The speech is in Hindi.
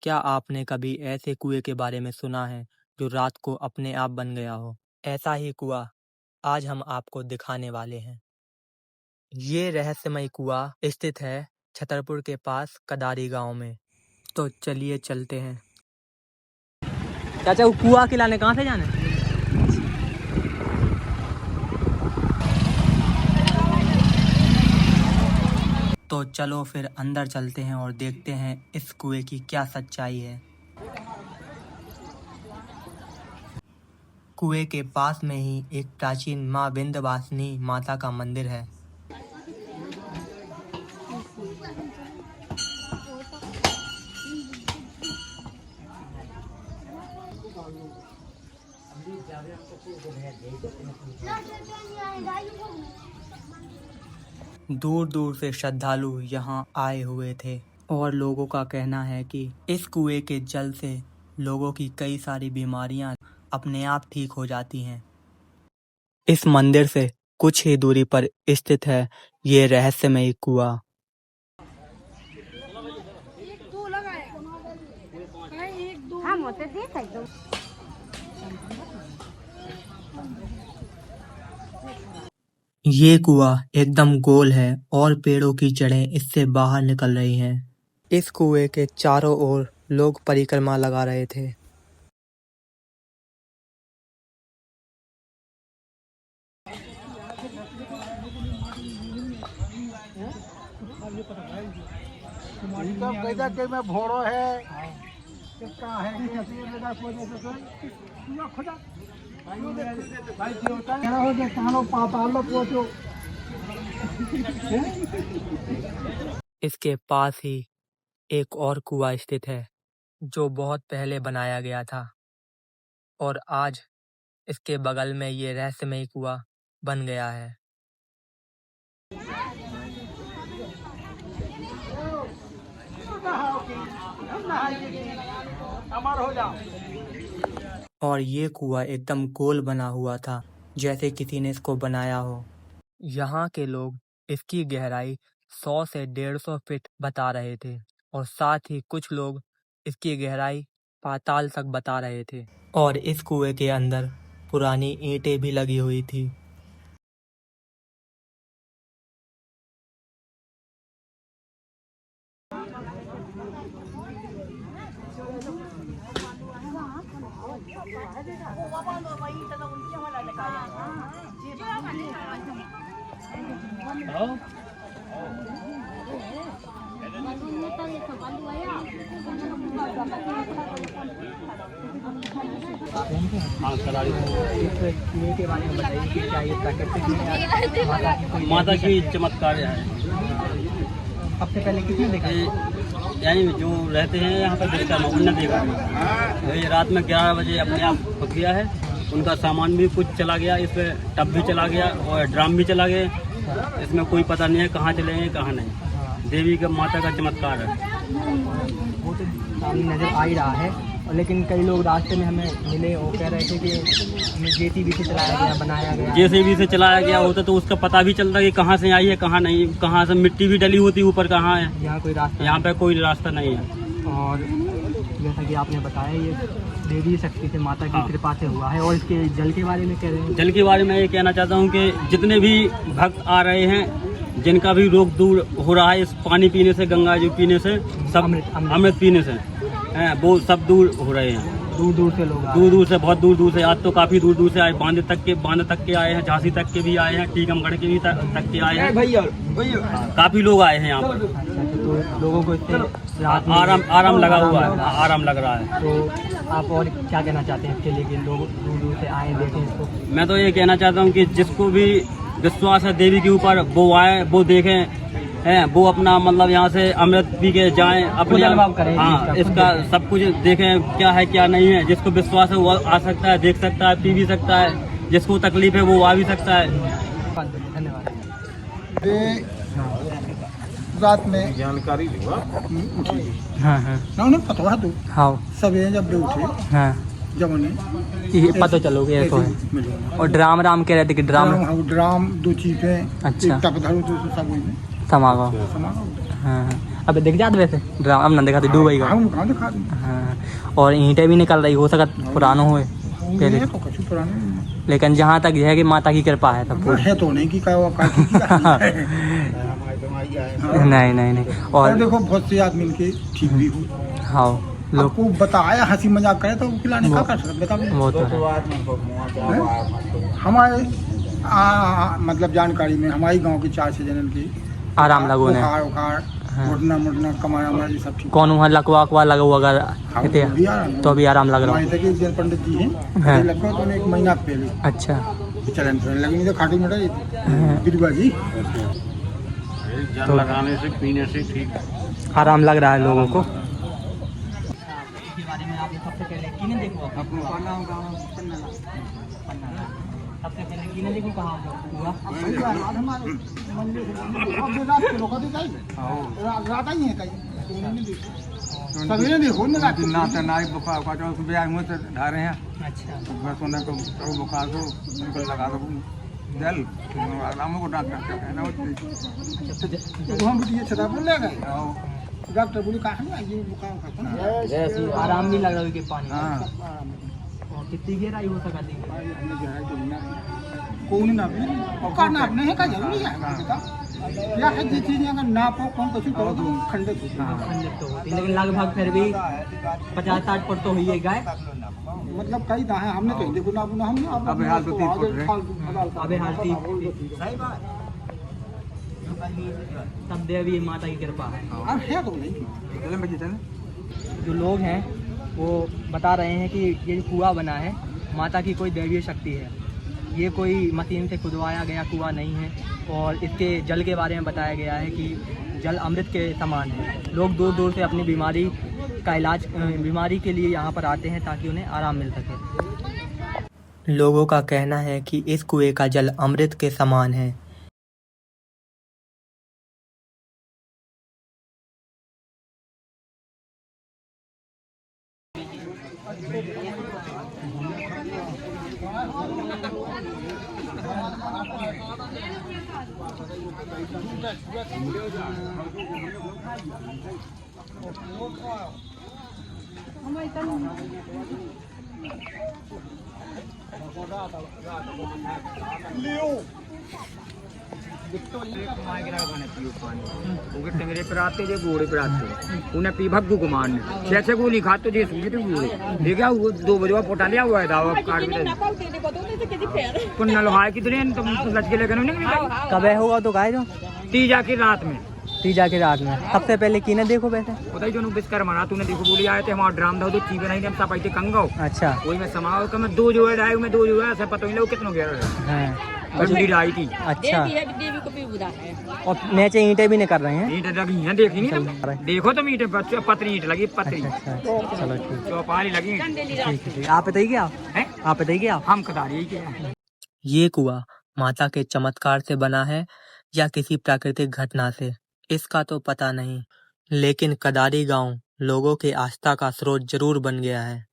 क्या आपने कभी ऐसे कुएं के बारे में सुना है जो रात को अपने आप बन गया हो? ऐसा ही कुआं आज हम आपको दिखाने वाले हैं। ये रहस्यमय कुआं स्थित है छतरपुर के पास कदारी गांव में। तो चलिए चलते हैं। चाचा, वो कुआं खिलाने कहाँ से जाना है? तो चलो फिर अंदर चलते हैं और देखते हैं इस कुएं की क्या सच्चाई है। कुएं के पास में ही एक प्राचीन मां विंध्यवासिनी माता का मंदिर है। दूर दूर से श्रद्धालु यहाँ आए हुए थे और लोगों का कहना है कि इस कुएं के जल से लोगों की कई सारी बीमारियां अपने आप ठीक हो जाती हैं। इस मंदिर से कुछ ही दूरी पर स्थित है ये रहस्यमय कुआं। ये कुआं एकदम गोल है और पेड़ों की जड़ें इससे बाहर निकल रही हैं। इस कुएं के चारों ओर लोग परिक्रमा लगा रहे थे। भोड़ो है इसके पास ही एक और कुआं स्थित है जो बहुत पहले बनाया गया था और आज इसके बगल में ये रहस्यमय कुआं बन गया है। और ये कुआं एकदम गोल बना हुआ था, जैसे किसी ने इसको बनाया हो। यहाँ के लोग इसकी गहराई 100 से 150 फीट बता रहे थे और साथ ही कुछ लोग इसकी गहराई पाताल तक बता रहे थे। और इस कुएं के अंदर पुरानी ईंटें भी लगी हुई थी। के बारे में बताइए कि क्या ये प्राकृतिक माता की चमत्कार है। सबसे पहले किसने देखा? यानी जो रहते हैं यहाँ पर विश्वकर्मा उनने देखा है। ये रात में 11 बजे अपने आप फंस गया है। उनका सामान भी कुछ चला गया, इसमें टब भी चला गया और ड्राम भी चला गया। इसमें कोई पता नहीं है कहाँ चले हैं कहाँ नहीं। देवी का माता का चमत्कार है। वो तो सामने नजर आ ही रहा है, लेकिन कई लोग रास्ते में हमें मिले और कह रहे थे कि जेसीबी से चलाया गया, बनाया गया। जेसीबी से चलाया गया होता तो उसका पता भी चलता कि कहाँ से आई है कहाँ नहीं, कहाँ से मिट्टी भी डली होती ऊपर कहाँ है। यहाँ कोई रास्ता, यहाँ पे कोई रास्ता नहीं है। और जैसा कि आपने बताया ये देवी शक्ति से, माता की कृपा से हुआ है। और इसके जल के बारे में कह रहे हैं? जल के बारे में ये कहना चाहता हूँ कि जितने भी भक्त आ रहे हैं, जिनका भी रोग दूर हो रहा है इस पानी पीने से, गंगा जी पीने से, सब अमृत पीने से हैं, वो सब दूर हो रहे हैं। दूर दूर से लोग, दूर दूर से, बहुत दूर दूर से। आज तो काफी दूर दूर से आए, बांध तक के आए हैं, झांसी तक के भी आए हैं, टीकमगढ़ के भी तक के आए हैं। काफी लोग आए हैं यहाँ पर। तो लोगों को इससे आराम लगा हुआ है, आराम लग रहा है। तो आप और क्या कहना चाहते हैं इसके लिए कि लोग दूर दूर से आए देखें इसको? मैं तो ये कहना चाहता हूँ कि जिसको भी विश्वास है देवी के ऊपर, वो आए, वो देखें हैं, वो अपना मतलब यहाँ से अमृत पी के जाएं, अपने अनुभव करें। हाँ, इसका सब कुछ देखें क्या है क्या नहीं है। जिसको विश्वास है वो आ सकता है, देख सकता है, पी भी सकता है। जिसको तकलीफ है वो आ भी सकता है। धन्यवाद। रात में जानकारी उठी। हाँ हाँ ना उन्हें पता है तो हाँ सवेरे जब भी उठे, हाँ, जब उन्हें ये पता चलोगे ये तो है। और ड्राम कह रहे थे कि ड्राम ड्राम 2 चीजें, अच्छा। एक तप धरो तो सब समागम। समाओ। हाँ, अब दिख जाते वैसे ड्रामा अब ना दिखाते डूबई का। हम कहाँ दिखा दूँ? हाँ, और ईंटें भी निकल रही हो सकता पुरानो हुए पहले, ये तो कुछ पुराने लेकिन जहाँ तक है कि माता की कृपा है सब कुछ। है तो नहीं कि क्या नहीं नहीं नहीं। और और देखो बहुत से आदमी इनके ठीक भी हो, हाँ लोग आपको बताया हंसी मजाक करे तो खिलाने का कर सकते बता। वो तो है। हमारे मतलब जानकारी में हमारी गांव के 4-6 जनन की आराम लगो ने बुखार उखार हाँ। मुड़ना कमाया हमारा ये सब ठीक। कौन वहाँ लकवा अकवा लगा हुआ अगर हाँ, कहते वो भी आराम तो अभी आराम लग रहा हमारे तक एक जन पंडित जी हाँ। हैं लगभग तो 1 महीना पहले अच्छा चलन फिरने लगी मुझे खाटू मटा बिरवा जी जल लगाने से पीने से ठीक आराम लग रहा है लोगों को। सवेरे देखो ना नाई बुखार का जो ब्याह मुँह से धारे हैं अच्छा बस उन्हें को बुखार को उनको लगा दो जल आराम को डॉक्टर कहते हैं ना तो हम भी ये छता बोल ले गए डॉक्टर बोली कहा है ये बुखार का ना आराम नहीं लग रहा है पानी हाँ और कितनी गहराई हो सकती है। कौन ना भी का नापने है का जरूरी है बेटा क्या है ये चीज अगर नापो कौन कुछ करो तो खंडित होती है खंडित तो होती है, लेकिन लगभग फिर भी 50-60 तो हुई है गाय। मतलब कई दाहे हमने तो देखो ना हमने अबे हाल तो 3 फुट है अबे हालती तब देवी माता की कृपा है। अब है तो नहीं चले बच्चे चले जो लोग हैं वो बता रहे हैं कि ये जो कुआं बना है माता की कोई दैवीय शक्ति है, ये कोई मशीन से खुदवाया गया कुआं नहीं है। और इसके जल के बारे में बताया गया है कि जल अमृत के समान है। लोग दूर दूर से अपनी बीमारी का इलाज बीमारी के लिए यहाँ पर आते हैं ताकि उन्हें आराम मिल सके। लोगों का कहना है कि इस कुएं का जल अमृत के समान है। टिंगरे पर आते जो घोड़े पर आते उन्हें पी भग्गू को मारने 6 गोली खाते जो सूझे थे घोड़े ले गया वो 2 बजे पोटा लिया हुआ है दावा काट भी पुन्ना लोहार की दुनिया तुम लटके लेकर नहीं कब होगा तो गाय जो तीजा की रात में तीजा की रात में सबसे पहले किने देखो वैसे बताइए जो बिस्कर मरा तूने देखो बोली आए थे हमारा ड्राम था तो चीज़ें नहीं हम सपाई थे कंगाओ अच्छा वही में समाओ का मैं 2 जो है डाई में 2 जो है ऐसा पता नहीं लोग कितना गया हाँ बड़ी डाई थी अच्छा और नीचे ईंटें भी नहीं कर रहे हैं। ईंट लगी हैं देखी नहीं तुम देखो तुम ईंट पतरी ईंट लगी पतरी अच्छा चलो ठीक चौपारी लगी ठीक आप बताइए क्या है आप बताइए क्या हम कतारी के ये कुआं माता के चमत्कार से बना है या किसी प्राकृतिक घटना से, इसका तो पता नहीं, लेकिन कदारी गांव लोगों के आस्था का स्रोत जरूर बन गया है।